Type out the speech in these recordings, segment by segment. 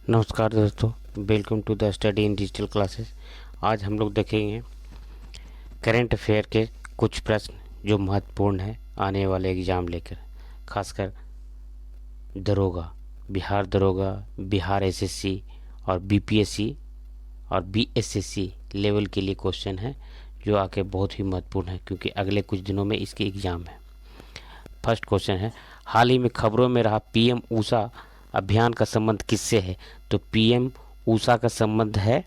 नमस्कार दोस्तों, welcome to the study in digital classes. आज हम लोग देखेंगे करंट अफेयर के कुछ प्रश्न जो महत्वपूर्ण है आने वाले एग्ज़ाम लेकर, खासकर दरोगा, दरोगा, बिहार एसएससी और बीपीएससी और बीएसएससी लेवल के लिए क्वेश्चन है जो आके बहुत ही महत्वपूर्ण है क्योंकि अगले कुछ दिनों में इसके एग्ज़ाम है। फर्स्ट क्वेश्चन है, हाल ही में खबरों में रहा पीएम ऊषा अभियान का संबंध किससे है? तो पीएम ऊषा का संबंध है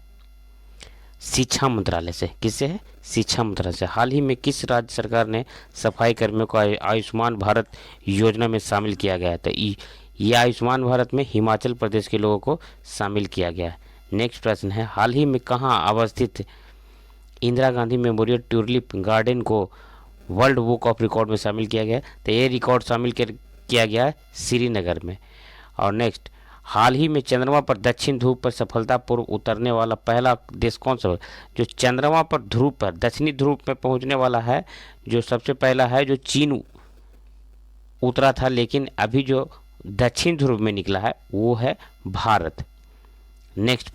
शिक्षा मंत्रालय से। किससे है? शिक्षा मंत्रालय से। हाल ही में किस राज्य सरकार ने सफाई कर्मियों को आयुष्मान भारत योजना में शामिल किया गया है? तो ये आयुष्मान भारत में हिमाचल प्रदेश के लोगों को शामिल किया गया है। नेक्स्ट प्रश्न है, हाल ही में कहाँ अवस्थित Indira Gandhi memorial tulip garden को वर्ल्ड बुक ऑफ रिकॉर्ड में शामिल किया गया है? तो ये रिकॉर्ड शामिल किया गया है श्रीनगर में। और नेक्स्ट, हाल ही में चंद्रमा पर दक्षिण ध्रुव पर सफलतापूर्वक उतरने वाला पहला देश कौन सा? जो चंद्रमा पर ध्रुव पर दक्षिणी ध्रुव पर पहुंचने वाला है, जो सबसे पहला है, जो चीन उतरा था, लेकिन अभी जो दक्षिण ध्रुव में निकला है वो है भारत। नेक्स्ट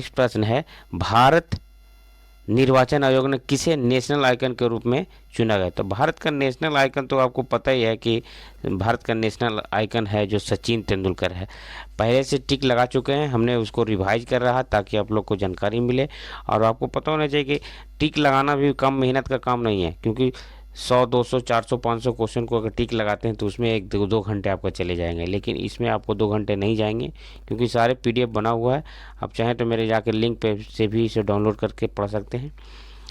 प्रश्न है भारत निर्वाचन आयोग ने किसे नेशनल आइकन के रूप में चुना गया? तो भारत का नेशनल आइकन तो आपको पता ही है कि भारत का नेशनल आइकन है जो सचिन तेंदुलकर है। पहले से टिक लगा चुके हैं, हमने उसको रिवाइज कर रहा ताकि आप लोग को जानकारी मिले। और आपको पता होना चाहिए कि टिक लगाना भी कम मेहनत का काम नहीं है, क्योंकि 100, 200, 400, 500 क्वेश्चन को अगर टिक लगाते हैं तो उसमें 1-2 घंटे आपका चले जाएंगे, लेकिन इसमें आपको 2 घंटे नहीं जाएंगे क्योंकि सारे पीडीएफ बना हुआ है। आप चाहें तो मेरे जाकर लिंक पे से भी इसे डाउनलोड करके पढ़ सकते हैं,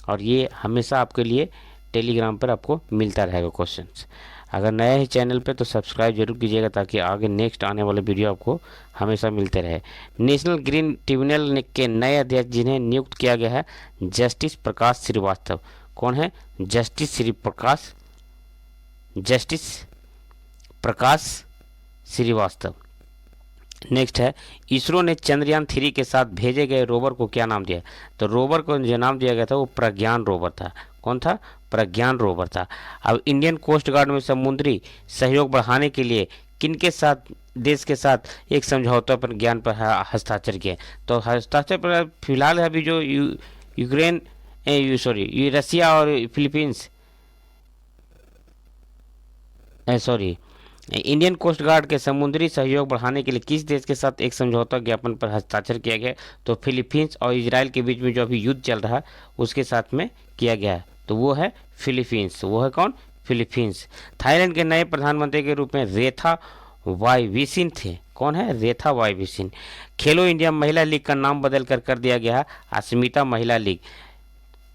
और ये हमेशा आपके लिए टेलीग्राम पर आपको मिलता रहेगा क्वेश्चंस। अगर नए हैं चैनल पे तो सब्सक्राइब जरूर कीजिएगा ताकि आगे नेक्स्ट आने वाले वीडियो आपको हमेशा मिलते रहे। नेशनल ग्रीन ट्रिब्यूनल के नए अध्यक्ष जिन्हें नियुक्त किया गया है, जस्टिस प्रकाश श्रीवास्तव। कौन है? जस्टिस प्रकाश श्रीवास्तव। नेक्स्ट है, इसरो ने चंद्रयान 3 के साथ भेजे गए रोवर को क्या नाम दिया? तो रोवर को जो नाम दिया गया था वो प्रज्ञान रोवर था। कौन था? प्रज्ञान रोवर था। अब इंडियन कोस्ट गार्ड में समुद्री सहयोग बढ़ाने के लिए किन के साथ, देश के साथ एक समझौता पर ज्ञान पर हस्ताक्षर किए? तो हस्ताक्षर पर फिलहाल अभी जो यूक्रेन ये रसिया और फिलीपींस इंडियन कोस्ट गार्ड के समुद्री सहयोग बढ़ाने के लिए किस देश के साथ एक समझौता ज्ञापन पर हस्ताक्षर किया गया? तो फिलीपींस और इजराइल के बीच में जो अभी युद्ध चल रहा है उसके साथ में किया गया है, तो वो है फिलीपींस। वो है कौन? फिलीपींस। थाईलैंड के नए प्रधानमंत्री के रूप में रेखा वाईविसिन थे। कौन है? रेखा वाईविसिन। खेलो इंडिया महिला लीग का नाम बदल कर दिया गया है अस्मिता महिला लीग।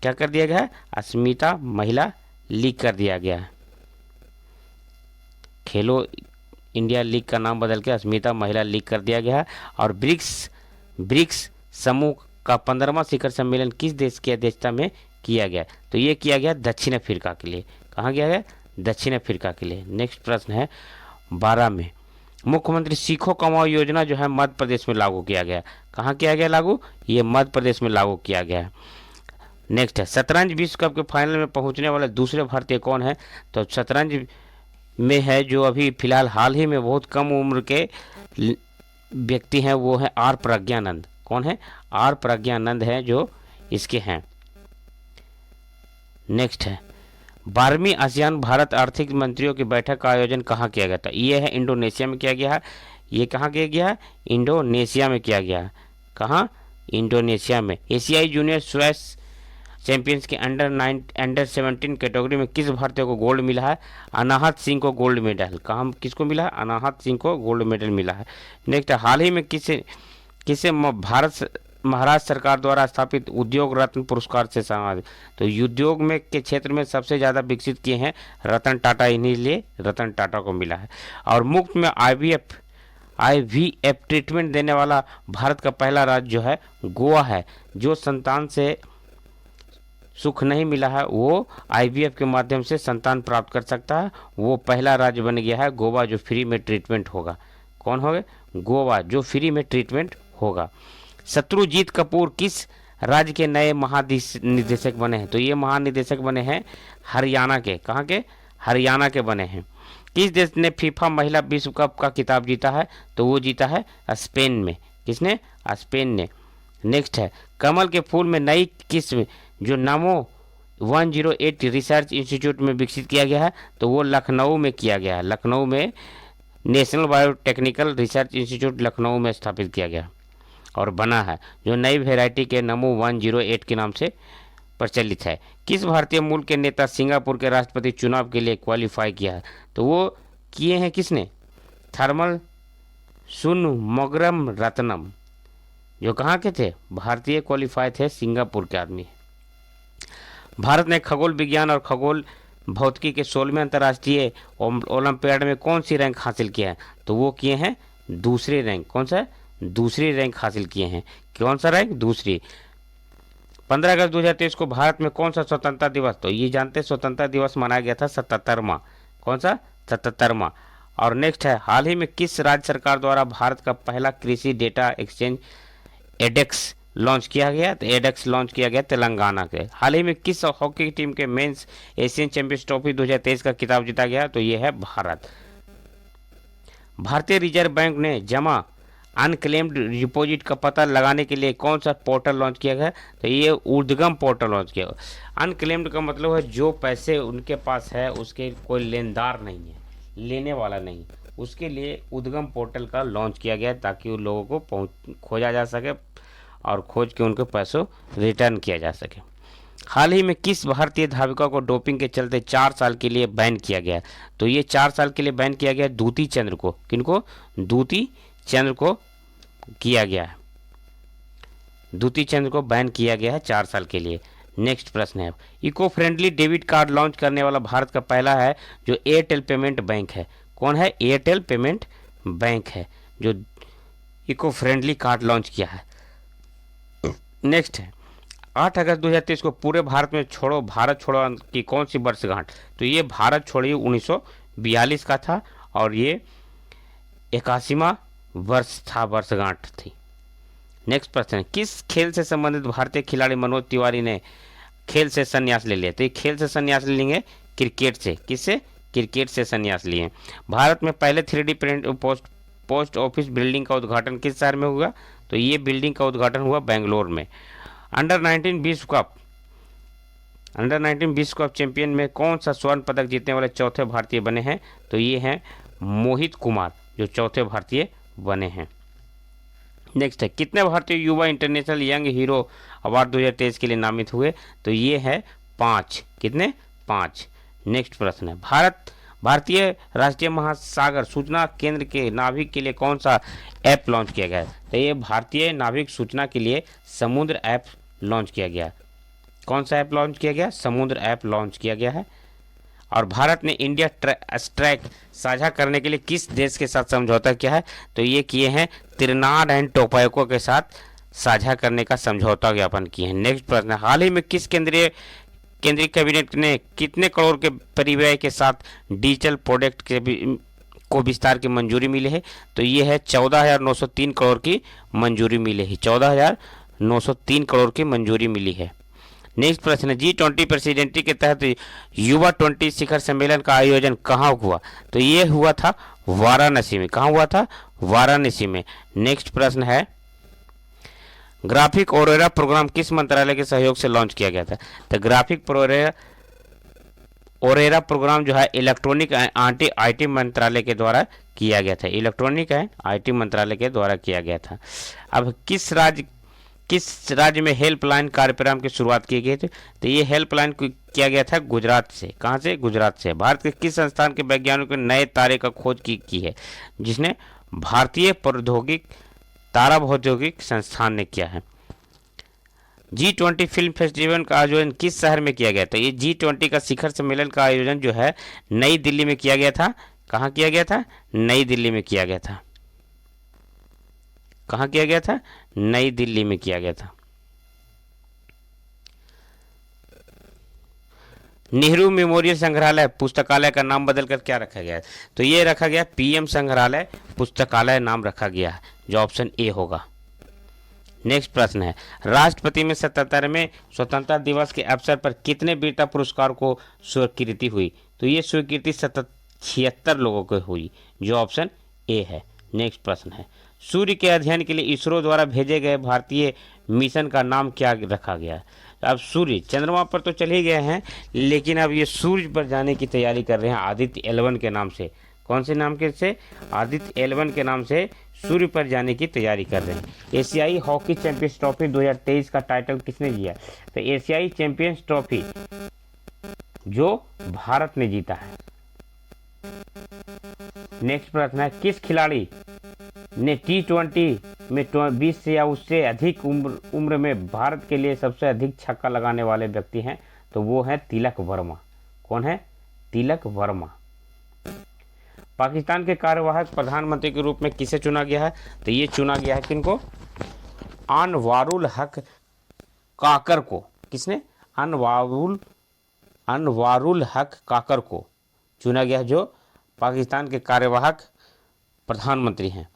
क्या कर दिया गया है? अस्मिता महिला लीग कर दिया गया है। खेलो इंडिया लीग का नाम बदल के अस्मिता महिला लीग कर दिया गया है। और ब्रिक्स समूह का 15वां शिखर सम्मेलन किस देश की अध्यक्षता में किया गया? तो ये किया गया दक्षिण अफ्रीका के लिए। कहाँ किया गया? दक्षिण अफ्रीका के लिए। नेक्स्ट प्रश्न है, 12 में मुख्यमंत्री सीखो कमाओ योजना जो है मध्य प्रदेश में लागू किया गया। कहाँ किया गया लागू? ये मध्य प्रदेश में लागू किया गया है। नेक्स्ट है, शतरंज विश्व कप के फाइनल में पहुंचने वाले दूसरे भारतीय कौन है? तो शतरंज में है जो अभी फिलहाल हाल ही में बहुत कम उम्र के व्यक्ति हैं, वो है आर प्रज्ञानंद। कौन है? आर प्रज्ञानंद है जो इसके हैं। नेक्स्ट है, 12वीं आसियान भारत आर्थिक मंत्रियों की बैठक का आयोजन कहाँ किया गया था? ये है इंडोनेशिया में किया गया है। ये कहाँ किया गया है? इंडोनेशिया में किया गया है। कहाँ? इंडोनेशिया में। एशियाई जूनियर स्क्वैश चैंपियंस के अंडर 17 कैटेगरी में किस भारतीय को गोल्ड मिला है? अनाहत सिंह को गोल्ड मेडल। कहाँ किसको मिला है? अनाहत सिंह को गोल्ड मेडल मिला है। नेक्स्ट, हाल ही में किसे महाराष्ट्र सरकार द्वारा स्थापित उद्योग रत्न पुरस्कार से सम्मानित? तो उद्योग में के क्षेत्र में सबसे ज़्यादा विकसित किए हैं रतन टाटा, इन्हीं लिए रतन टाटा को मिला है। और मुफ्त में IVF ट्रीटमेंट देने वाला भारत का पहला राज्य जो है गोवा है। जो संतान से सुख नहीं मिला है वो IVF के माध्यम से संतान प्राप्त कर सकता है, वो पहला राज्य बन गया है गोवा जो फ्री में ट्रीटमेंट होगा। कौन होगा? गोवा जो फ्री में ट्रीटमेंट होगा। शत्रुजीत कपूर किस राज्य के नए महानिदेशक बने हैं? तो ये महानिदेशक बने हैं हरियाणा के। कहाँ के? हरियाणा के बने हैं। किस देश ने फीफा महिला विश्व कप का खिताब जीता है? तो वो जीता है स्पेन में। किसने? स्पेन ने। नेक्स्ट है, कमल के फूल में नई किस्म जो नामो 108 रिसर्च इंस्टीट्यूट में विकसित किया गया है, तो वो लखनऊ में किया गया है। लखनऊ में national biotechnical research institute Lucknow में स्थापित किया गया और बना है, जो नई वेराइटी के नमो 108 के नाम से प्रचलित है। किस भारतीय मूल के नेता सिंगापुर के राष्ट्रपति चुनाव के लिए क्वालिफाई किया है? तो वो किए हैं किसने? थर्मल सुनमोग्रम रत्नम, जो कहाँ के थे? भारतीय क्वालिफाई थे, सिंगापुर के आदमी। भारत ने खगोल विज्ञान और खगोल भौतिकी के 16वें अंतर्राष्ट्रीय ओलंपियाड में कौन सी रैंक हासिल किया है? तो वो किए हैं दूसरी रैंक। कौन सा? दूसरी रैंक हासिल किए हैं। कौन सा रैंक? दूसरी। 15 अगस्त 2023 को भारत में कौन सा स्वतंत्रता दिवस? तो ये जानते हैं स्वतंत्रता दिवस मनाया गया था 77वां। कौन सा? 77वां। और नेक्स्ट है, हाल ही में किस राज्य सरकार द्वारा भारत का पहला कृषि डेटा एक्सचेंज एडेक्स लॉन्च किया गया? तो एडेक्स लॉन्च किया गया तेलंगाना के। हाल ही में किस हॉकी टीम के मेंस एशियन चैंपियंस ट्रॉफी 2023 का खिताब जीता गया? तो ये है भारत। भारतीय रिजर्व बैंक ने जमा अनक्लेम्ड डिपॉजिट का पता लगाने के लिए कौन सा पोर्टल लॉन्च किया गया? तो ये उद्गम पोर्टल लॉन्च किया। अनक्लेम्ड का मतलब है जो पैसे उनके पास है उसके कोई लेनदार नहीं है, लेने वाला नहीं, उसके लिए उद्गम पोर्टल का लॉन्च किया गया ताकि उन लोगों को खोजा जा सके और खोज के उनको पैसों रिटर्न किया जा सके। हाल ही में किस भारतीय धाविका को डोपिंग के चलते 4 साल के लिए बैन किया गया? तो ये 4 साल के लिए बैन किया गया दूती चंद्र को। किनको? दूती चंद्र को किया गया है। दूती चंद्र को बैन किया गया है 4 साल के लिए। नेक्स्ट प्रश्न है, eco friendly debit card launch करने वाला भारत का पहला है जो एयरटेल पेमेंट बैंक है। कौन है? एयरटेल पेमेंट बैंक है जो इको फ्रेंडली कार्ड लॉन्च किया है। नेक्स्ट है, 8 अगस्त 2023 को पूरे भारत में छोड़ो भारत छोड़ो की कौन सी वर्षगांठ? तो ये भारत छोड़ो 1942 का था और ये 81वां वर्ष था, वर्षगांठ थी। नेक्स्ट प्रश्न है, किस खेल से संबंधित भारतीय खिलाड़ी मनोज तिवारी ने खेल से संन्यास ले लिया? तो ये खेल से संन्यास ले लेंगे क्रिकेट से। किससे? क्रिकेट से संन्यास लिए। भारत में पहले 3D print post office building का उद्घाटन किस शहर में हुआ? तो ये बिल्डिंग का उद्घाटन हुआ बेंगलोर में। अंडर 19 विश्व कप चैंपियन में कौन सा स्वर्ण पदक जीतने वाले चौथे भारतीय बने हैं? तो ये हैं मोहित कुमार, जो चौथे भारतीय बने हैं। नेक्स्ट है, कितने Bharatiya Yuva international young hero award 2023 के लिए नामित हुए? तो ये है 5। कितने? 5। नेक्स्ट प्रश्न है, भारतीय राष्ट्रीय महासागर सूचना केंद्र के नाविक के लिए कौन सा ऐप लॉन्च किया गया है? तो ये भारतीय नाविक सूचना के लिए समुद्र ऐप लॉन्च किया गया। कौन सा ऐप लॉन्च किया गया? समुद्र ऐप लॉन्च किया गया है। और भारत ने इंडिया स्ट्राइक साझा करने के लिए किस देश के साथ समझौता किया है? तो ये किए हैं त्रिनाड एंड टोबैगो के साथ साझा करने का समझौता ज्ञापन किए हैं। नेक्स्ट प्रश्न, हाल ही में किस केंद्रीय कैबिनेट ने कितने करोड़ के परिव्यय के साथ डिजिटल प्रोडक्ट को विस्तार की मंजूरी मिली है? तो ये है 14,903 करोड़ की मंजूरी मिली है। 14,903 करोड़ की मंजूरी मिली है। नेक्स्ट प्रश्न है, G20 प्रेसिडेंसी के तहत युवा 20 शिखर सम्मेलन का आयोजन कहाँ हुआ? तो ये हुआ था वाराणसी में। कहाँ हुआ था? वाराणसी में। नेक्स्ट प्रश्न है, ग्राफिक ओरेरा प्रोग्राम किस मंत्रालय के सहयोग से लॉन्च किया गया था? तो ग्राफिक ओरेरा प्रोग्राम जो है इलेक्ट्रॉनिक एंड IT मंत्रालय के द्वारा किया गया था। इलेक्ट्रॉनिक एंड IT मंत्रालय के द्वारा किया गया था। अब किस राज्य में हेल्पलाइन कार्यक्रम की शुरुआत की गई थी? तो ये हेल्पलाइन किया गया था गुजरात से। कहाँ से? गुजरात से। भारत के किस संस्थान के वैज्ञानिकों ने नए तारे का खोज की है? जिसने भारतीय प्रौद्योगिक तारा भौगोलिक संस्थान ने किया है। G20 फिल्म फेस्टिवल का आयोजन किस शहर में किया गया था? ये G20 का शिखर सम्मेलन का आयोजन जो है नई दिल्ली में किया गया था। कहाँ किया गया था? नई दिल्ली में किया गया था। कहाँ किया गया था? नई दिल्ली में किया गया था। नेहरू मेमोरियल संग्रहालय पुस्तकालय का नाम बदलकर क्या रखा गया है? तो ये रखा गया PM संग्रहालय पुस्तकालय नाम रखा गया है, जो ऑप्शन ए होगा। नेक्स्ट प्रश्न है, राष्ट्रपति में 77वें स्वतंत्रता दिवस के अवसर पर कितने वीरता पुरस्कार को स्वीकृति हुई? तो ये स्वीकृति 76 लोगों को हुई, जो ऑप्शन ए है। नेक्स्ट प्रश्न है, सूर्य के अध्ययन के लिए इसरो द्वारा भेजे गए भारतीय मिशन का नाम क्या रखा गया? अब सूर्य, चंद्रमा पर तो चले गए हैं, लेकिन अब ये सूर्य पर जाने की तैयारी कर रहे हैं आदित्य L1 के नाम से। कौन से नाम के से? आदित्य L1 के नाम से सूर्य पर जाने की तैयारी कर रहे हैं। एशियाई हॉकी चैंपियंस ट्रॉफी 2023 का टाइटल किसने जीता? तो एशियाई चैंपियंस ट्रॉफी जो भारत ने जीता है। नेक्स्ट प्रश्न है, किस खिलाड़ी ने T20 में 20 से या उससे अधिक उम्र में भारत के लिए सबसे अधिक छक्का लगाने वाले व्यक्ति हैं? तो वो है तिलक वर्मा। कौन है? तिलक वर्मा। पाकिस्तान के कार्यवाहक प्रधानमंत्री के रूप में किसे चुना गया है? तो ये चुना गया है किनको? अनवारुल हक काकर को। किसने? अनवारुल हक काकर को चुना गया, जो पाकिस्तान के कार्यवाहक प्रधानमंत्री हैं।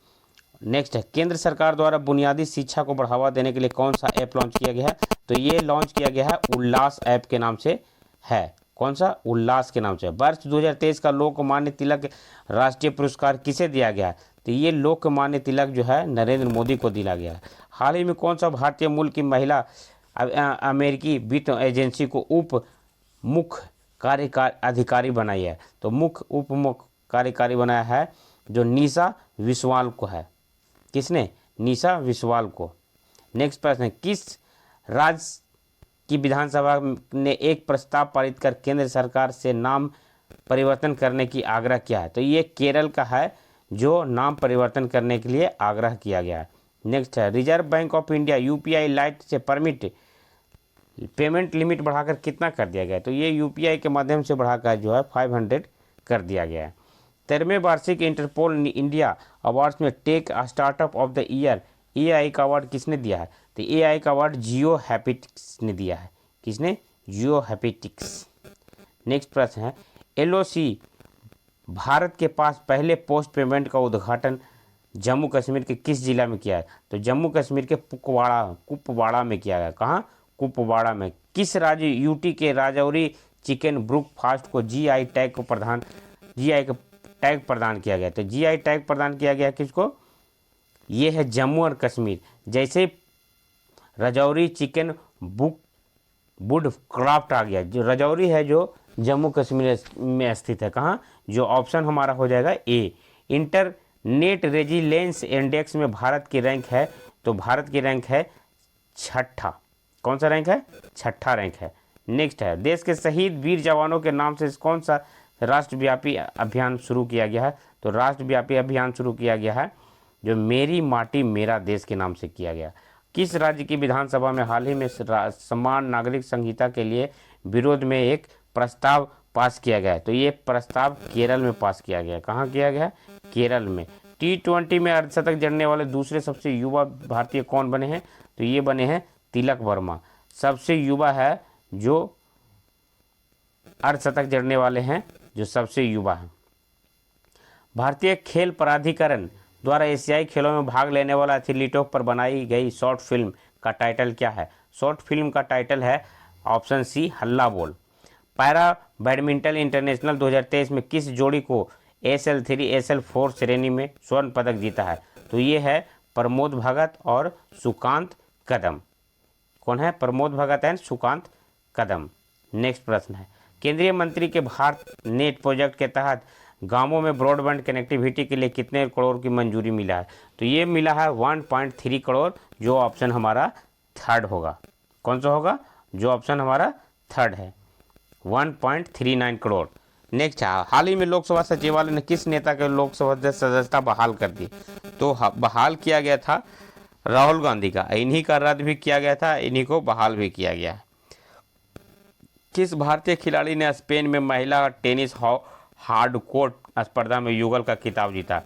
नेक्स्ट है, केंद्र सरकार द्वारा बुनियादी शिक्षा को बढ़ावा देने के लिए कौन सा ऐप लॉन्च किया गया है? तो ये लॉन्च किया गया है उल्लास ऐप के नाम से है। कौन सा? उल्लास के नाम से। वर्ष 2023 का लोकमान्य तिलक राष्ट्रीय पुरस्कार किसे दिया गया है? तो ये लोकमान्य तिलक जो है नरेंद्र मोदी को दिया गया है। हाल ही में कौन सा भारतीय मूल की महिला अमेरिकी वित्त एजेंसी को उप मुख्य कार्यकारी अधिकारी बनाई है? तो उप मुख्य कार्यकारी बनाया है जो निशा विश्वाल को है। किसने? निशा विश्वाल को। नेक्स्ट प्रश्न है, किस राज्य की विधानसभा ने एक प्रस्ताव पारित कर केंद्र सरकार से नाम परिवर्तन करने की आग्रह किया है? तो ये केरल का है, जो नाम परिवर्तन करने के लिए आग्रह किया गया है। नेक्स्ट है, reserve bank of India UPI light से परमिट पेमेंट लिमिट बढ़ाकर कितना कर दिया गया है? तो ये UPI के माध्यम से बढ़ाकर जो है 500 कर दिया गया है। 13वें वार्षिक इंटरपोल इंडिया अवार्ड्स में tech startup of the year AI का अवार्ड किसने दिया है? तो AI का अवार्ड जियो हैपिटिक्स ने दिया है। किसने? जियो हैपिटिक्स। नेक्स्ट प्रश्न है, LOC भारत के पास पहले पोस्ट पेमेंट का उद्घाटन जम्मू कश्मीर के किस जिला में किया है? तो जम्मू कश्मीर के कुपवाड़ा में किया गया। कहाँ? कुपवाड़ा में। किस राज्य UT के राजौरी चिकन ब्रेकफास्ट को GI टैग प्रदान किया गया? तो GI टैग प्रदान किया गया किसको? ये है जम्मू और कश्मीर। जैसे राजौरी चिकन वुड क्राफ्ट आ गया, जो राजौरी है जो जम्मू कश्मीर में स्थित है। कहाँ? जो ऑप्शन हमारा हो जाएगा ए। इंटरनेट रेजिलेंस इंडेक्स में भारत की रैंक है? तो भारत की रैंक है 6ठा। कौन सा रैंक है? 6ठा रैंक है। नेक्स्ट है, देश के शहीद वीर जवानों के नाम से कौन सा राष्ट्रव्यापी अभियान शुरू किया गया है? तो राष्ट्रव्यापी अभियान शुरू किया गया है जो मेरी माटी मेरा देश के नाम से किया गया। किस राज्य की विधानसभा में हाल ही में समान नागरिक संहिता के लिए विरोध में एक प्रस्ताव पास किया गया है? तो ये प्रस्ताव केरल में पास किया गया। कहाँ किया गया? केरल में। T20 में अर्धशतक जड़ने वाले दूसरे सबसे युवा भारतीय कौन बने हैं? तो ये बने हैं तिलक वर्मा। सबसे युवा है जो अर्धशतक जड़ने वाले हैं, जो सबसे युवा है। भारतीय खेल प्राधिकरण द्वारा एशियाई खेलों में भाग लेने वाला एथलीटों पर बनाई गई शॉर्ट फिल्म का टाइटल क्या है? शॉर्ट फिल्म का टाइटल है ऑप्शन सी, हल्ला बोल। पैरा बैडमिंटन इंटरनेशनल 2023 में किस जोड़ी को SL3 SL4 श्रेणी में स्वर्ण पदक जीता है? तो ये है प्रमोद भगत और सुकांत कदम। कौन है? Pramod Bhagat and Sukanta Kadam. Next प्रश्न है, केंद्रीय मंत्री के भारत नेट प्रोजेक्ट के तहत गांवों में ब्रॉडबैंड कनेक्टिविटी के लिए कितने करोड़ की मंजूरी मिला है? तो ये मिला है 1.3 करोड़, जो ऑप्शन हमारा थर्ड होगा। कौन सा होगा? जो ऑप्शन हमारा थर्ड है, 1.39 करोड़। नेक्स्ट है, हाल ही में लोकसभा सचिवालय ने किस नेता के लोकसभा सदस्यता बहाल कर दी? तो बहाल किया गया था राहुल गांधी का। इन्हीं का रद्द भी किया गया था, इन्हीं को बहाल भी किया गया है। किस भारतीय खिलाड़ी ने स्पेन में महिला टेनिस हार्डकोर्ट स्पर्धा में युगल का खिताब जीता?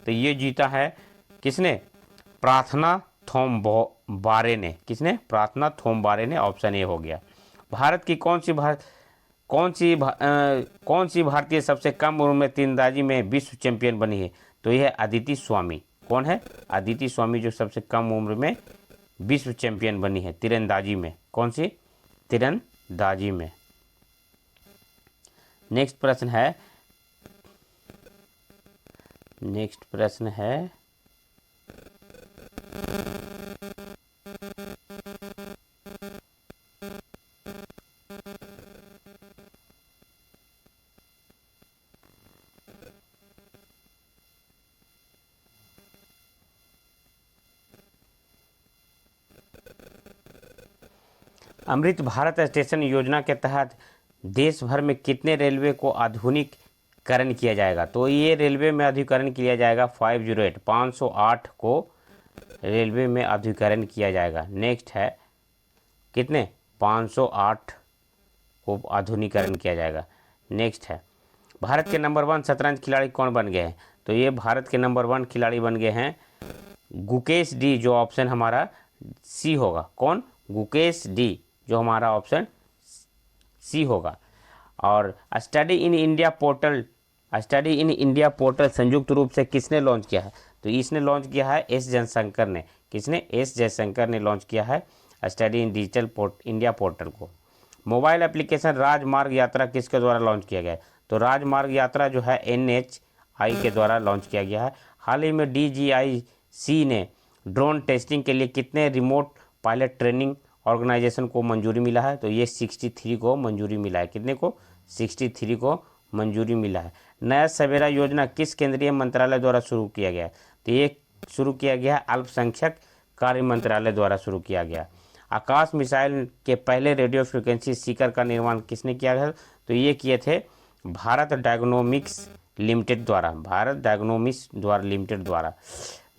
तो ये जीता है किसने? प्रार्थना थोम्बारे ने। किसने? प्रार्थना थोम्बारे ने। ऑप्शन ए हो गया। भारत की कौन सी भारतीय सबसे कम उम्र में तीरंदाजी में विश्व चैंपियन बनी है? तो यह है अदिति स्वामी। कौन है? अदिति स्वामी, जो सबसे कम उम्र में विश्व चैंपियन बनी है तीरंदाजी में। कौन सी? तीरंदाजी में। नेक्स्ट प्रश्न है, नेक्स्ट प्रश्न है अमृत भारत स्टेशन योजना के तहत देश भर में कितने रेलवे को आधुनिकीकरण किया जाएगा? तो ये रेलवे में आधुनिकीकरण किया जाएगा 508 508 को रेलवे में आधुनिकीकरण किया जाएगा। नेक्स्ट है कितने 508 को आधुनिकीकरण किया जाएगा। नेक्स्ट है भारत के नंबर 1 शतरंज खिलाड़ी कौन बन गए हैं? तो ये भारत के नंबर 1 खिलाड़ी बन गए हैं गुकेश डी, जो ऑप्शन हमारा सी होगा। कौन? गुकेश डी, जो हमारा ऑप्शन सी होगा। और स्टडी इन इंडिया पोर्टल संयुक्त रूप से किसने लॉन्च किया है? तो इसने लॉन्च किया है एस जयशंकर ने। किसने? एस जयशंकर ने लॉन्च किया है study in digital India portal को। मोबाइल एप्लीकेशन राजमार्ग यात्रा किसके द्वारा लॉन्च किया गया है? तो राजमार्ग यात्रा जो है NHI के द्वारा लॉन्च किया गया है। हाल ही में DGIC ने ड्रोन टेस्टिंग के लिए कितने रिमोट पायलट ट्रेनिंग ऑर्गेनाइजेशन को मंजूरी मिला है? तो ये 63 को मंजूरी मिला है। कितने को? 63 को मंजूरी मिला है। नया सवेरा योजना किस केंद्रीय मंत्रालय द्वारा शुरू किया गया? तो ये शुरू किया गया अल्पसंख्यक कार्य मंत्रालय द्वारा शुरू किया गया। आकाश मिसाइल के पहले रेडियो फ्रिक्वेंसी सीकर का निर्माण किसने किया था? तो ये किए थे भारत डायग्नोमिक्स लिमिटेड द्वारा।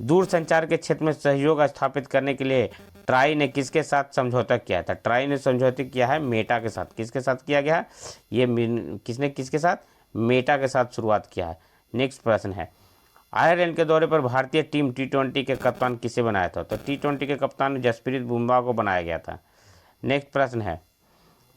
दूरसंचार के क्षेत्र में सहयोग स्थापित करने के लिए ट्राई ने किसके साथ समझौता किया था? ट्राई ने समझौता किया है मेटा के साथ। किसके साथ किया गया है? ये किसके साथ? मेटा के साथ शुरुआत किया है। नेक्स्ट प्रश्न है आयरलैंड के दौरे पर भारतीय टीम T20 के कप्तान किसे बनाया था? तो T20 के कप्तान जसप्रीत बुमराह को बनाया गया था। नेक्स्ट प्रश्न है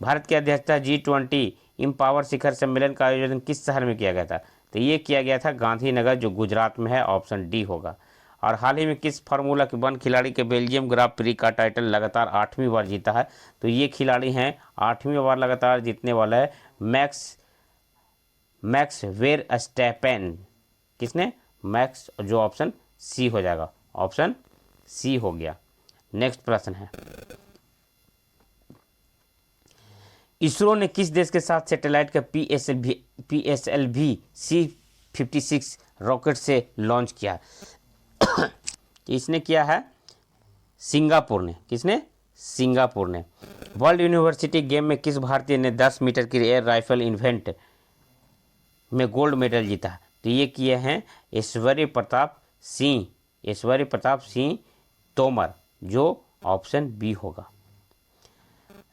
भारत की अध्यक्षता G20 इम्पावर शिखर सम्मेलन का आयोजन किस शहर में किया गया था? तो ये किया गया था गांधीनगर, जो गुजरात में है। ऑप्शन डी होगा। और हाल ही में किस फार्मूला के 1 खिलाड़ी के बेल्जियम ग्रां प्री का टाइटल लगातार 8वीं बार जीता है? तो ये खिलाड़ी हैं 8वीं बार लगातार जीतने वाला है मैक्स वेरस्टैपेन। किसने? मैक्स, जो ऑप्शन सी हो जाएगा। ऑप्शन सी हो गया। नेक्स्ट प्रश्न है इसरो ने किस देश के साथ सैटेलाइट का PSLV C56 रॉकेट से लॉन्च किया? इसने किया है सिंगापुर ने। किसने? सिंगापुर ने। वर्ल्ड यूनिवर्सिटी गेम में किस भारतीय ने 10 मीटर की एयर राइफल इवेंट में गोल्ड मेडल जीता है? तो ये किए हैं ऐश्वर्य प्रताप सिंह तोमर, जो ऑप्शन बी होगा।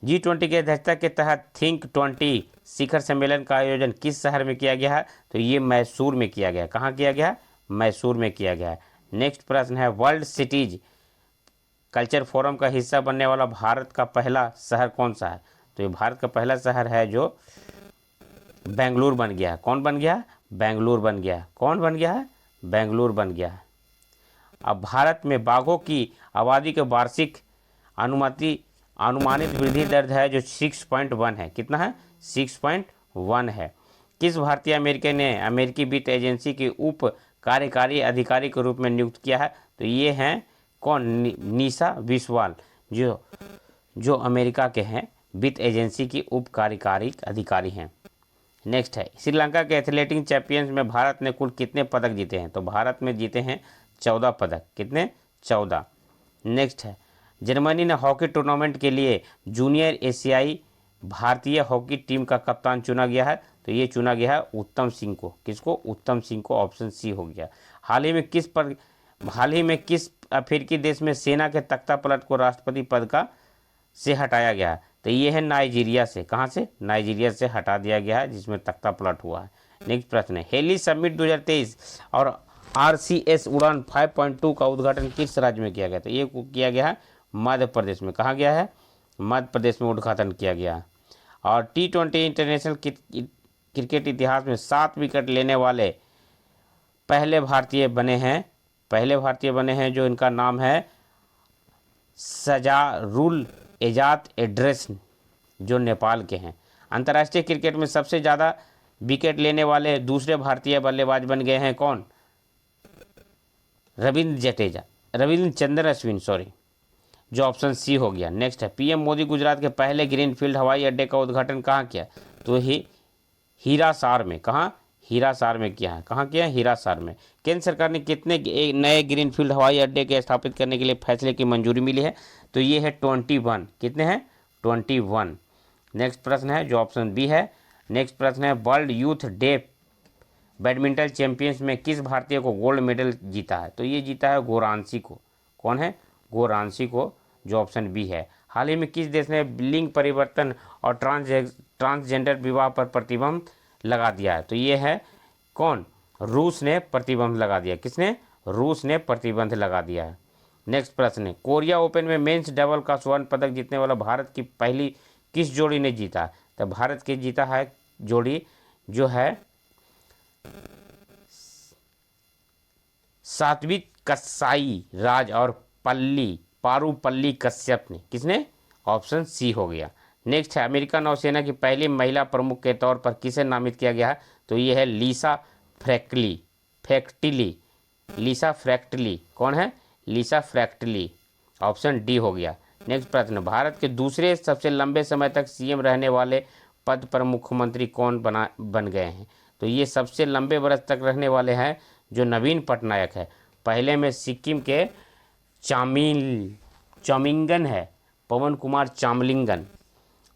G20 की अध्यक्षता के तहत थिंक 20 शिखर सम्मेलन का आयोजन किस शहर में किया गया है? तो ये मैसूर में किया गया। कहाँ किया गया? मैसूर में किया गया है। नेक्स्ट प्रश्न है वर्ल्ड सिटीज कल्चर फोरम का हिस्सा बनने वाला भारत का पहला शहर कौन सा है? तो ये भारत का पहला शहर है जो बेंगलुर बन गया है। कौन बन गया? बेंगलुर बन गया है। कौन बन गया है? बेंगलुर बन गया है। अब भारत में बाघों की आबादी के वार्षिक अनुमानित वृद्धि दर है जो 6.1 है। कितना है? 6.1 है। किस भारतीय अमेरिकी ने अमेरिकी वित्त एजेंसी के उप कार्यकारी अधिकारी के रूप में नियुक्त किया है? तो ये हैं कौन? निशा विश्वाल, जो अमेरिका के हैं, वित्त एजेंसी की उप कार्यकारी अधिकारी हैं। नेक्स्ट है श्रीलंका के एथलेटिक्स चैंपियंस में भारत ने कुल कितने पदक जीते हैं? तो भारत में जीते हैं 14 पदक। कितने? 14। नेक्स्ट है जर्मनी ने हॉकी टूर्नामेंट के लिए जूनियर एशियाई भारतीय हॉकी टीम का कप्तान चुना गया है। तो ये चुना गया है उत्तम सिंह को। किसको? उत्तम सिंह को। ऑप्शन सी हो गया। हाल ही में किस अफ्रीकी देश में सेना के तख्ता पलट को राष्ट्रपति पद का से हटाया गया है? तो ये है नाइजीरिया से। कहाँ से? नाइजीरिया से हटा दिया गया है, जिसमें तख्ता पलट हुआ है। नेक्स्ट प्रश्न है हेली समिट 2023 और RCS उड़ान 5.2 का उद्घाटन किस राज्य में किया गया? तो ये किया गया है मध्य प्रदेश में। कहाँ गया है? मध्य प्रदेश में उद्घाटन किया गया। और T20 इंटरनेशनल क्रिकेट इतिहास में 7 विकेट लेने वाले पहले भारतीय बने हैं जो इनका नाम है सजारुल एजात एड्रेस, जो नेपाल के हैं। अंतर्राष्ट्रीय क्रिकेट में सबसे ज़्यादा विकेट लेने वाले दूसरे भारतीय बल्लेबाज बन गए हैं कौन? रविंद्र जडेजा, रविंद्र चंद्र अश्विन सॉरी, जो ऑप्शन सी हो गया। नेक्स्ट है पीएम मोदी गुजरात के पहले ग्रीनफील्ड हवाई अड्डे का उद्घाटन कहाँ किया? तो हीरासार में। कहाँ? हीरासार में किया है। कहाँ किया? हीरासार में। केंद्र सरकार ने कितने नए ग्रीनफील्ड हवाई अड्डे के स्थापित करने के लिए फैसले की मंजूरी मिली है? तो ये है 21। कितने हैं? 21। नेक्स्ट प्रश्न है जो ऑप्शन बी है। नेक्स्ट प्रश्न है world youth day badminton champions में किस भारतीय को गोल्ड मेडल जीता है? तो ये जीता है गोरांशी को। कौन है? गोरांशी को, जो ऑप्शन बी है। हाल ही में किस देश ने लिंग परिवर्तन और ट्रांसजेंडर विवाह पर प्रतिबंध लगा दिया है? तो ये है कौन? रूस ने प्रतिबंध लगा दिया। किसने? रूस ने प्रतिबंध लगा दिया है। नेक्स्ट प्रश्न है कोरिया ओपन में मेंस डबल का स्वर्ण पदक जीतने वाला भारत की पहली किस जोड़ी ने जीता? तो भारत के जीता है जोड़ी जो है सात्विक कसाई राज और पारुपल्ली कश्यप ने। किसने? ऑप्शन सी हो गया। नेक्स्ट है अमेरिका नौसेना की पहली महिला प्रमुख के तौर पर किसे नामित किया गया है? तो ये है लीसा फ्रैक्टली। लीसा फ्रैक्टली। कौन है? लीसा फ्रैक्टली। ऑप्शन डी हो गया। नेक्स्ट प्रश्न भारत के दूसरे सबसे लंबे समय तक सीएम रहने वाले पद पर मुख्यमंत्री कौन बन गए हैं? तो ये सबसे लंबे बरस तक रहने वाले हैं जो नवीन पटनायक है। पहले में सिक्किम के चामिंगन है, पवन कुमार चामलिंगन,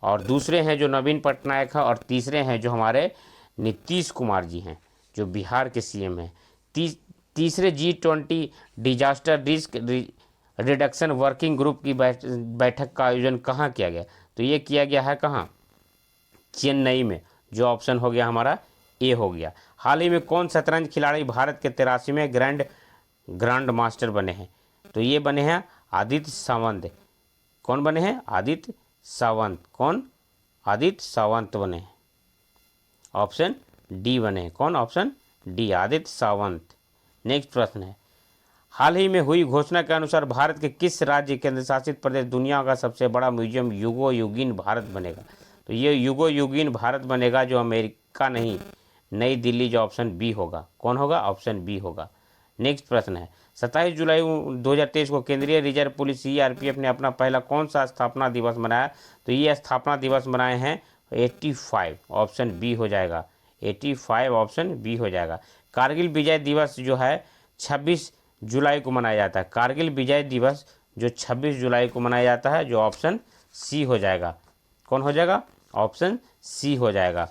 और दूसरे हैं जो नवीन पटनायक है, और तीसरे हैं जो हमारे नीतीश कुमार जी हैं जो बिहार के सीएम हैं। तीसरे G20 disaster risk reduction working group की बैठक का आयोजन कहाँ किया गया? तो ये किया गया है कहाँ? चेन्नई में, जो ऑप्शन हो गया हमारा ए हो गया। हाल ही में कौन शतरंज खिलाड़ी भारत के 83वें ग्रैंड मास्टर बने हैं? तो ये बने हैं आदित्य सावंत। कौन बने हैं? आदित्य सावंत। कौन? आदित्य सावंत बने हैं। ऑप्शन डी बने हैं। कौन? Option D, Aditya Sawant. Next प्रश्न है हाल ही में हुई घोषणा के अनुसार भारत के किस राज्य केंद्र शासित प्रदेश दुनिया का सबसे बड़ा म्यूजियम युगो युगीन भारत बनेगा? तो ये युगो युगीन भारत बनेगा जो अमेरिका नहीं, नई दिल्ली, जो ऑप्शन बी होगा। कौन होगा? ऑप्शन बी होगा। नेक्स्ट प्रश्न है 27 जुलाई 2023 को केंद्रीय रिजर्व पुलिस CRPF ने अपना पहला कौन सा स्थापना दिवस मनाया? तो ये स्थापना दिवस मनाए हैं 85। ऑप्शन बी हो जाएगा। 85 ऑप्शन बी हो जाएगा। कारगिल विजय दिवस जो है 26 जुलाई को मनाया जाता है। कारगिल विजय दिवस जो 26 जुलाई को मनाया जाता है, जो ऑप्शन सी हो जाएगा। कौन हो जाएगा? ऑप्शन सी हो जाएगा।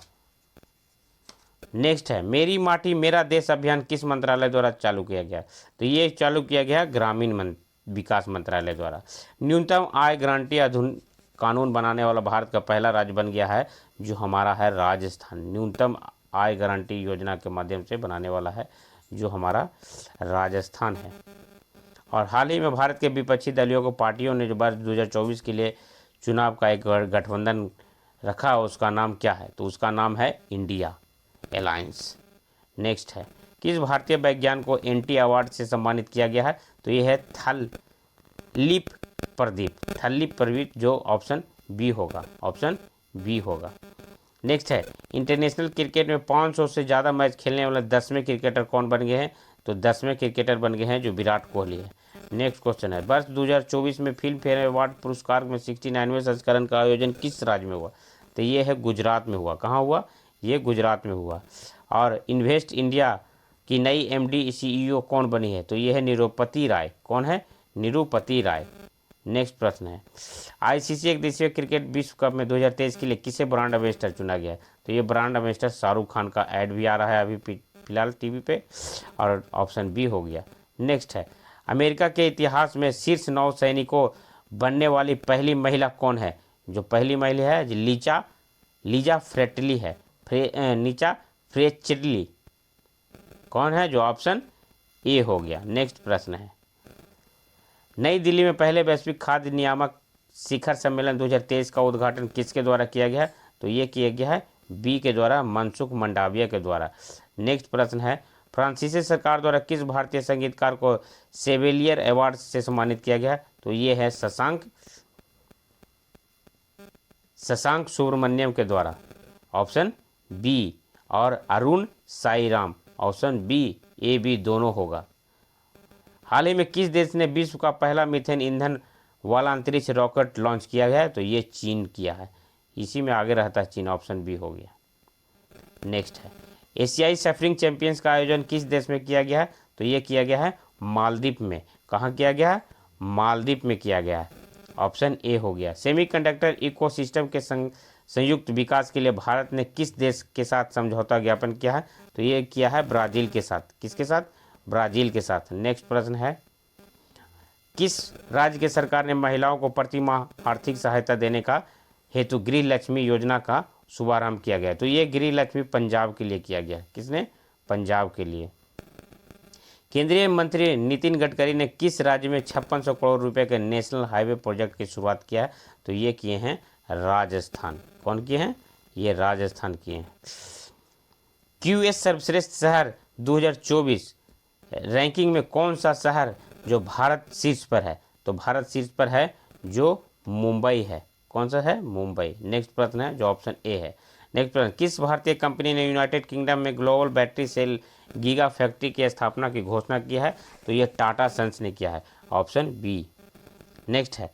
नेक्स्ट है मेरी माटी मेरा देश अभियान किस मंत्रालय द्वारा चालू किया गया? तो ये चालू किया गया ग्रामीण विकास मंत्रालय द्वारा। न्यूनतम आय गारंटी कानून बनाने वाला भारत का पहला राज्य बन गया है जो हमारा है राजस्थान। न्यूनतम आय गारंटी योजना के माध्यम से बनाने वाला है जो हमारा राजस्थान है। और हाल ही में भारत के विपक्षी दलों को पार्टियों ने जो वर्ष 2024 के लिए चुनाव का एक गठबंधन रखा, उसका नाम क्या है? तो उसका नाम है इंडिया अलायंस। नेक्स्ट है किस भारतीय वैज्ञानिक को NT अवार्ड से सम्मानित किया गया है? तो ये है थललीप प्रदीप, जो ऑप्शन बी होगा। ऑप्शन बी होगा। नेक्स्ट है इंटरनेशनल क्रिकेट में 500 से ज़्यादा मैच खेलने वाले 10वें क्रिकेटर कौन बन गए हैं? तो 10वें क्रिकेटर बन गए हैं जो विराट कोहली है। नेक्स्ट क्वेश्चन है वर्ष 2024 में फिल्म फेयर अवार्ड पुरस्कार में 69वें संस्करण का आयोजन किस राज्य में हुआ? तो ये है गुजरात में हुआ। कहाँ हुआ? ये गुजरात में हुआ। और इन्वेस्ट इंडिया की नई MD CEO कौन बनी है? तो ये है निरुपति राय। कौन है? निरुपति राय। नेक्स्ट प्रश्न है ICC एक दिवसीय क्रिकेट विश्व कप में 2023 के लिए किसे ब्रांड एम्बेसडर चुना गया है? तो ये ब्रांड एम्बेसडर शाहरुख खान का ऐड भी आ रहा है अभी फिलहाल टीवी पे, और ऑप्शन बी हो गया। नेक्स्ट है अमेरिका के इतिहास में शीर्ष 9 सैनिकों बनने वाली पहली महिला कौन है? जो पहली महिला है लीजा फ्रेटली है। नीचा फ्रेचली। कौन है? जो ऑप्शन ए हो गया। नेक्स्ट प्रश्न है नई दिल्ली में पहले वैश्विक खाद्य नियामक शिखर सम्मेलन 2023 का उद्घाटन किसके द्वारा किया गया है? तो ये किया गया है बी के द्वारा, मनसुख मंडाविया के द्वारा। नेक्स्ट प्रश्न है फ्रांसीसी सरकार द्वारा किस भारतीय संगीतकार को सेवेलियर अवार्ड से सम्मानित किया गया है? तो ये है शशांक सुब्रमण्यम के द्वारा। Option B. और Arun Sairam. Option B, A, B दोनों होगा। हाल ही में किस देश ने विश्व का पहला मीथेन ईंधन वाला अंतरिक्ष रॉकेट लॉन्च किया गया है? तो ये चीन किया है, इसी में आगे रहता है चीन, ऑप्शन बी हो गया। नेक्स्ट है एशियाई सफरिंग चैंपियंस का आयोजन किस देश में किया गया है? तो ये किया गया है मालदीव में। कहाँ किया गया है? मालदीव में किया गया है, ऑप्शन ए हो गया। सेमीकंडक्टर इकोसिस्टम के संयुक्त विकास के लिए भारत ने किस देश के साथ समझौता ज्ञापन किया है? तो ये किया है ब्राज़ील के साथ। किसके साथ? ब्राज़ील के साथ। नेक्स्ट प्रश्न है किस राज्य की सरकार ने महिलाओं को प्रति माह आर्थिक सहायता देने का हेतु गृह लक्ष्मी योजना का शुभारंभ किया गया? तो ये गृह लक्ष्मी पंजाब के लिए किया गया। किसने? पंजाब के लिए। केंद्रीय मंत्री नितिन गडकरी ने किस राज्य में 5600 करोड़ रुपए के नेशनल हाईवे प्रोजेक्ट की शुरुआत किया है? तो ये किए हैं राजस्थान। कौन किए हैं? ये राजस्थान किए हैं। क्यूएस सर्वश्रेष्ठ शहर 2024 रैंकिंग में कौन सा शहर जो भारत शीर्ष पर है? तो भारत शीर्ष पर है जो मुंबई है। कौन सा है? मुंबई। नेक्स्ट प्रश्न है जो ऑप्शन ए है। नेक्स्ट प्रश्न किस भारतीय कंपनी ने यूनाइटेड किंगडम में global battery cell giga factory की स्थापना की घोषणा की है? तो ये टाटा सन्स ने किया है, ऑप्शन बी। नेक्स्ट है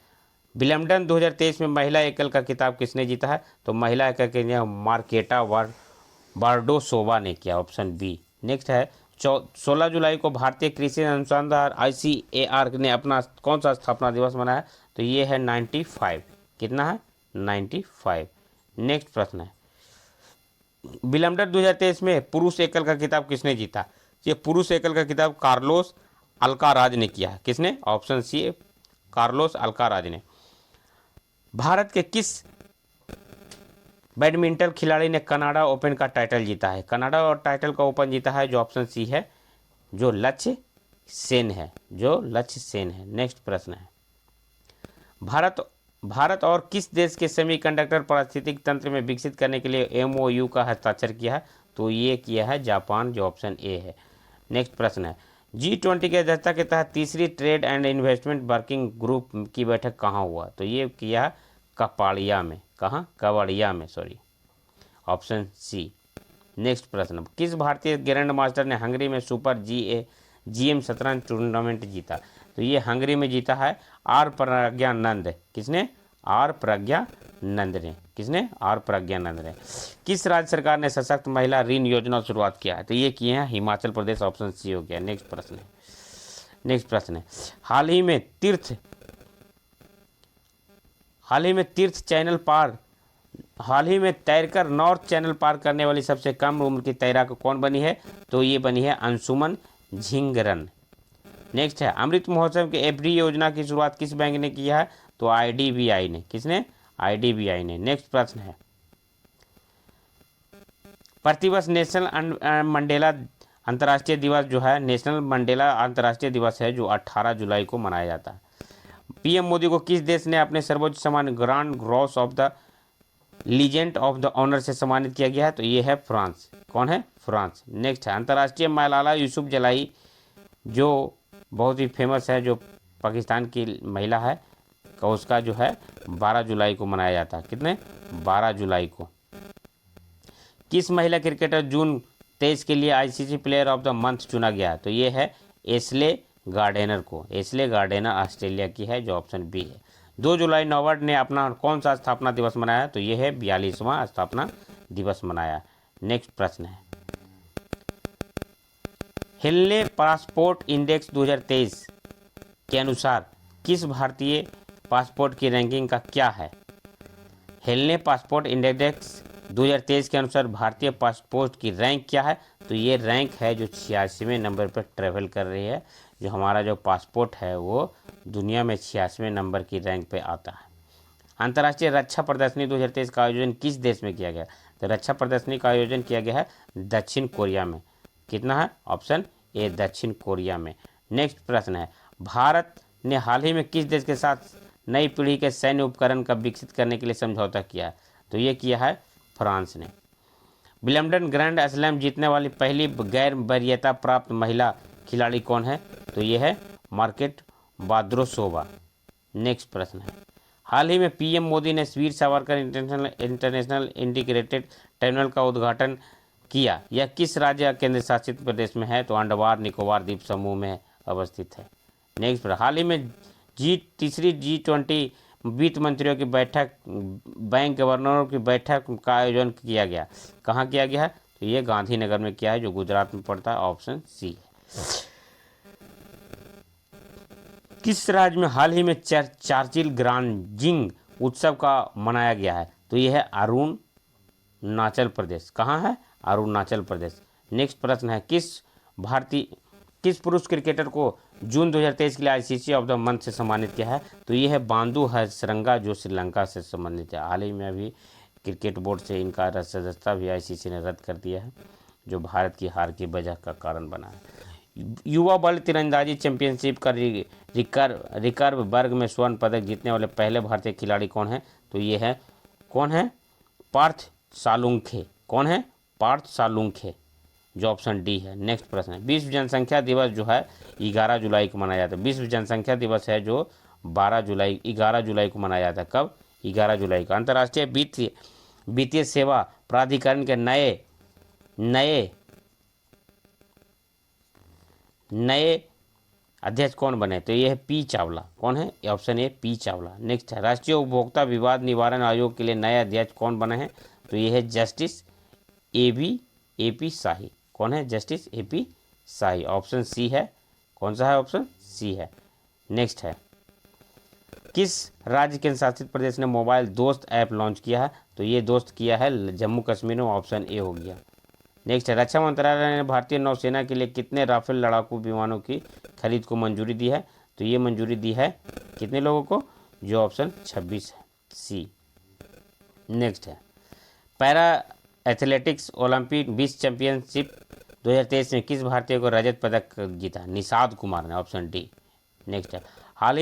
विलम्बडन 2023 में महिला एकल का खिताब किसने जीता है? तो महिला एकल के लिए मार्केटा बारडोसोवा ने किया, ऑप्शन बी। नेक्स्ट है 16 जुलाई को भारतीय कृषि अनुसंधान ICAR ने अपना कौन सा स्थापना दिवस मनाया? तो ये है 95। कितना है? 95। नेक्स्ट प्रश्न है विलम्बडन 2023 में पुरुष एकल का खिताब किसने जीता? ये पुरुष एकल का खिताब कार्लोस अल्काराज ने किया है। किसने? ऑप्शन सी, कार्लोस अल्काराज ने। भारत के किस बैडमिंटन खिलाड़ी ने कनाडा ओपन का टाइटल जीता है? कनाडा और टाइटल का ओपन जीता है जो ऑप्शन सी है, जो लक्ष्य सेन है। जो लक्ष्य सेन है। नेक्स्ट प्रश्न है भारत और किस देश के सेमीकंडक्टर पारिस्थितिक तंत्र में विकसित करने के लिए MOU का हस्ताक्षर किया है? तो ये किया है जापान, जो ऑप्शन ए है। नेक्स्ट प्रश्न है G20 की अध्यक्षता के तहत तीसरी trade and investment working group की बैठक कहाँ हुआ? तो ये किया कपाड़िया में। कहाँ? कवाड़िया में, सॉरी, ऑप्शन सी। नेक्स्ट प्रश्न किस भारतीय ग्रैंड मास्टर ने हंगरी में सुपर GM शतरंज टूर्नामेंट जीता? तो ये हंगरी में जीता है आर प्रज्ञानंद। किसने? आर प्रज्ञानंद ने। किसने? आर प्रज्ञानंद ने। किस राज्य सरकार ने सशक्त महिला ऋण योजना शुरुआत किया है? तो ये किए हैं हिमाचल प्रदेश, ऑप्शन सी हो गया। नेक्स्ट प्रश्न है हाल ही में तैरकर नॉर्थ चैनल पार करने वाली सबसे कम उम्र की तैराक कौन बनी है? तो ये बनी है अंशुमन झिंगरन। नेक्स्ट है अमृत महोत्सव के FD योजना की शुरुआत किस बैंक ने किया है? तो IDBI ने। किसने? IDBI ने। नेक्स्ट प्रश्न है प्रतिवर्ष नेशनल मंडेला अंतर्राष्ट्रीय दिवस जो है, नेशनल मंडेला अंतर्राष्ट्रीय दिवस है जो 18 जुलाई को मनाया जाता है। PM मोदी को किस देश ने अपने सर्वोच्च सम्मान Grand Cross of the Legend of the Honour से सम्मानित किया गया है? तो ये है फ्रांस। कौन है? फ्रांस। नेक्स्ट है अंतर्राष्ट्रीय मलाला यूसुफजई जो बहुत ही फेमस है, जो पाकिस्तान की महिला है, का उसका जो है 12 जुलाई को मनाया जाता है। कितने? 12 जुलाई को। किस महिला क्रिकेटर जून 23 के लिए ICC player of the month चुना गया? तो ये है एशले गार्डनर को। एशले गार्डनर ऑस्ट्रेलिया की है, जो ऑप्शन बी है। 2 जुलाई नाबार्ड ने अपना कौन सा स्थापना दिवस मनाया? तो ये है 42वां स्थापना दिवस मनाया। नेक्स्ट प्रश्न है हेलने पासपोर्ट इंडेक्स 2023 के अनुसार किस भारतीय पासपोर्ट की रैंकिंग का क्या है? हेलने पासपोर्ट इंडेक्स 2023 के अनुसार भारतीय पासपोर्ट की रैंक क्या है? तो ये रैंक है जो 86वें नंबर पर ट्रेवल कर रही है। जो हमारा जो पासपोर्ट है वो दुनिया में 86वें नंबर की रैंक पे आता है। अंतर्राष्ट्रीय रक्षा प्रदर्शनी 2023 का आयोजन किस देश में किया गया? तो रक्षा प्रदर्शनी का आयोजन किया गया है दक्षिण कोरिया में। कितना है? ऑप्शन ए, दक्षिण कोरिया में। नेक्स्ट प्रश्न है भारत ने हाल ही में किस देश के साथ नई पीढ़ी के सैन्य उपकरण का विकसित करने के लिए समझौता किया है? तो ये किया है फ्रांस ने। विलम्बडन ग्रैंड स्लैम जीतने वाली पहली गैर वरीयता प्राप्त महिला खिलाड़ी कौन है? तो ये है मार्केट बाद्रोसोवा। नेक्स्ट प्रश्न है हाल ही में PM मोदी ने Veer Savarkar international integrated terminal का उद्घाटन किया। यह किस राज्य केंद्र शासित प्रदेश में है? तो अंडमान निकोबार द्वीप समूह में अवस्थित है। नेक्स्ट, हाल ही में तीसरी G20 वित्त मंत्रियों की बैठक, बैंक गवर्नरों की बैठक का आयोजन किया गया। कहाँ किया गया है? तो ये गांधीनगर में किया है, जो गुजरात में पड़ता है, ऑप्शन सी है। किस राज्य में हाल ही में चार्चिल ग्रांजिंग उत्सव का मनाया गया है? तो ये है अरुणाचल प्रदेश। कहाँ है? अरुणाचल प्रदेश। नेक्स्ट प्रश्न है, किस पुरुष क्रिकेटर को जून 2023 के लिए आईसीसी ऑफ द मंथ से सम्मानित किया है? तो ये है बांदू हसरंगा, जो श्रीलंका से संबंधित है। हाल ही में अभी क्रिकेट बोर्ड से इनका सदस्यता भी आईसीसी ने रद्द कर दिया है, जो भारत की हार की वजह का कारण बना है। युवा बल तीरंदाजी चैंपियनशिप का रिकर्व वर्ग में स्वर्ण पदक जीतने वाले पहले भारतीय खिलाड़ी कौन है? तो ये है, कौन है? पार्थ सालुंखे। कौन है? पार्थ सालुंखे, जो ऑप्शन डी है। नेक्स्ट प्रश्न है, विश्व जनसंख्या दिवस जो है 11 जुलाई को मनाया जाता है। विश्व जनसंख्या दिवस है जो 11 जुलाई को मनाया जाता है। कब? 11 जुलाई को। अंतर्राष्ट्रीय वित्तीय सेवा प्राधिकरण के नए अध्यक्ष कौन बने? तो ये है पी चावला। कौन है? Option A, P Chawla. Next है, राष्ट्रीय उपभोक्ता विवाद निवारण आयोग के लिए नए अध्यक्ष कौन बने हैं? तो ये है जस्टिस ए पी शाही। कौन है? Justice A P. Shahi. Option C है। कौन सा है? ऑप्शन सी है। नेक्स्ट है, किस राज्य केंद्र शासित प्रदेश ने मोबाइल दोस्त ऐप लॉन्च किया है? तो ये दोस्त किया है जम्मू कश्मीर में। ऑप्शन ए हो गया। नेक्स्ट है, रक्षा मंत्रालय ने भारतीय नौसेना के लिए कितने राफेल लड़ाकू विमानों की खरीद को मंजूरी दी है? तो ये मंजूरी दी है कितने लोगों को? जो ऑप्शन 26 है, सी। नेक्स्ट है, पैरा एथलेटिक्स ओलंपिक विश्व चैंपियनशिप 2023 में किस भारतीय को रजत पदक जीता? निषाद कुमार ने। Option D. नेक्स्ट है, हाल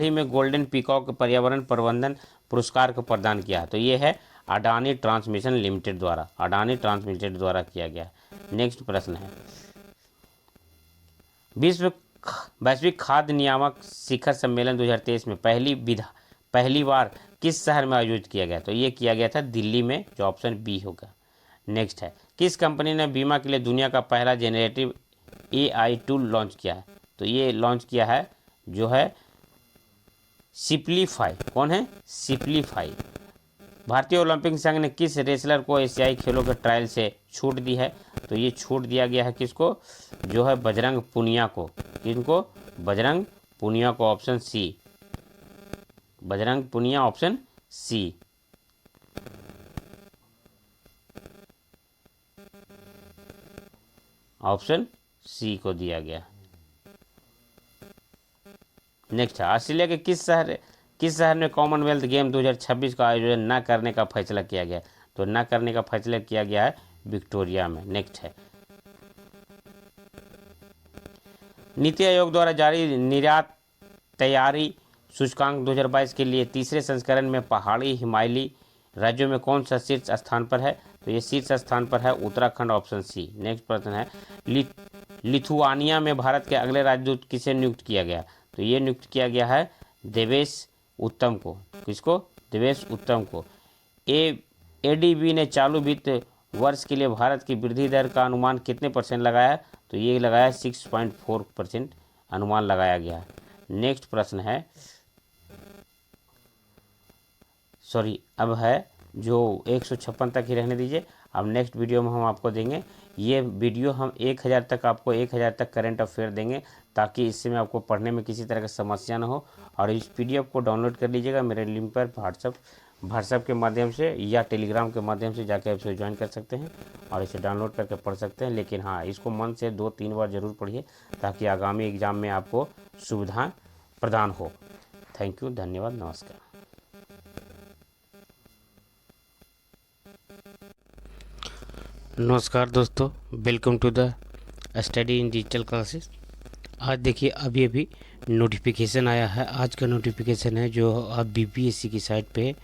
ही में गोल्डन पीकॉक पर्यावरण प्रबंधन पुरस्कार को प्रदान किया? तो ये है अडानी ट्रांसमिशन लिमिटेड द्वारा किया गया। नेक्स्ट प्रश्न है, वैश्विक खाद्य नियामक शिखर सम्मेलन 2023 में पहली बार किस शहर में आयोजित किया गया? तो ये किया गया था दिल्ली में, जो ऑप्शन बी होगा। नेक्स्ट है, किस कंपनी ने बीमा के लिए दुनिया का पहला जेनरेटिव एआई टूल लॉन्च किया है? तो ये लॉन्च किया है जो है सिंपलीफाई। कौन है? सिंपलीफाई। भारतीय ओलंपिक संघ ने किस रेसलर को एशियाई खेलों के ट्रायल से छूट दी है? तो ये छूट दिया गया है किसको? जो है बजरंग पुनिया को। किनको? बजरंग पुनिया को। Option C, Bajrang Punia, option C. Option C को दिया गया। नेक्स्ट है, ऑस्ट्रेलिया के किस शहर में कॉमनवेल्थ गेम 2026 का आयोजन न करने का फैसला किया गया? तो न करने का फैसला किया गया है विक्टोरिया में। नेक्स्ट है, नीति आयोग द्वारा जारी निर्यात तैयारी सूचकांक 2022 के लिए तीसरे संस्करण में पहाड़ी हिमालयी राज्यों में कौन सा शीर्ष स्थान पर है? तो ये शीर्ष स्थान पर है उत्तराखंड। Option C. नेक्स्ट प्रश्न है, लिथुआनिया में भारत के अगले राजदूत किसे नियुक्त किया गया? तो ये नियुक्त किया गया है देवेश उत्तम को। किसको? देवेश उत्तम को। एडीबी ने चालू वित्त वर्ष के लिए भारत की वृद्धि दर का अनुमान कितने % लगाया? तो ये लगाया 6.4% अनुमान लगाया गया है। नेक्स्ट प्रश्न है, अब है जो 156 तक ही रहने दीजिए। अब नेक्स्ट वीडियो में हम आपको देंगे ये वीडियो, हम 1000 तक करंट अफेयर देंगे, ताकि इससे में आपको पढ़ने में किसी तरह की समस्या ना हो। और इस PDF को डाउनलोड कर लीजिएगा मेरे लिंक पर, व्हाट्सएप के माध्यम से या टेलीग्राम के माध्यम से जाके आप इसे ज्वाइन कर सकते हैं और इसे डाउनलोड करके पढ़ सकते हैं। लेकिन हाँ, इसको मन से 2-3 बार ज़रूर पढ़िए, ताकि आगामी एग्जाम में आपको सुविधा प्रदान हो। थैंक यू, धन्यवाद, नमस्कार। नमस्कार दोस्तों, welcome to the study in digital classes. आज देखिए अभी नोटिफिकेशन आया है। आज का नोटिफिकेशन है जो आप BPSC की साइट पे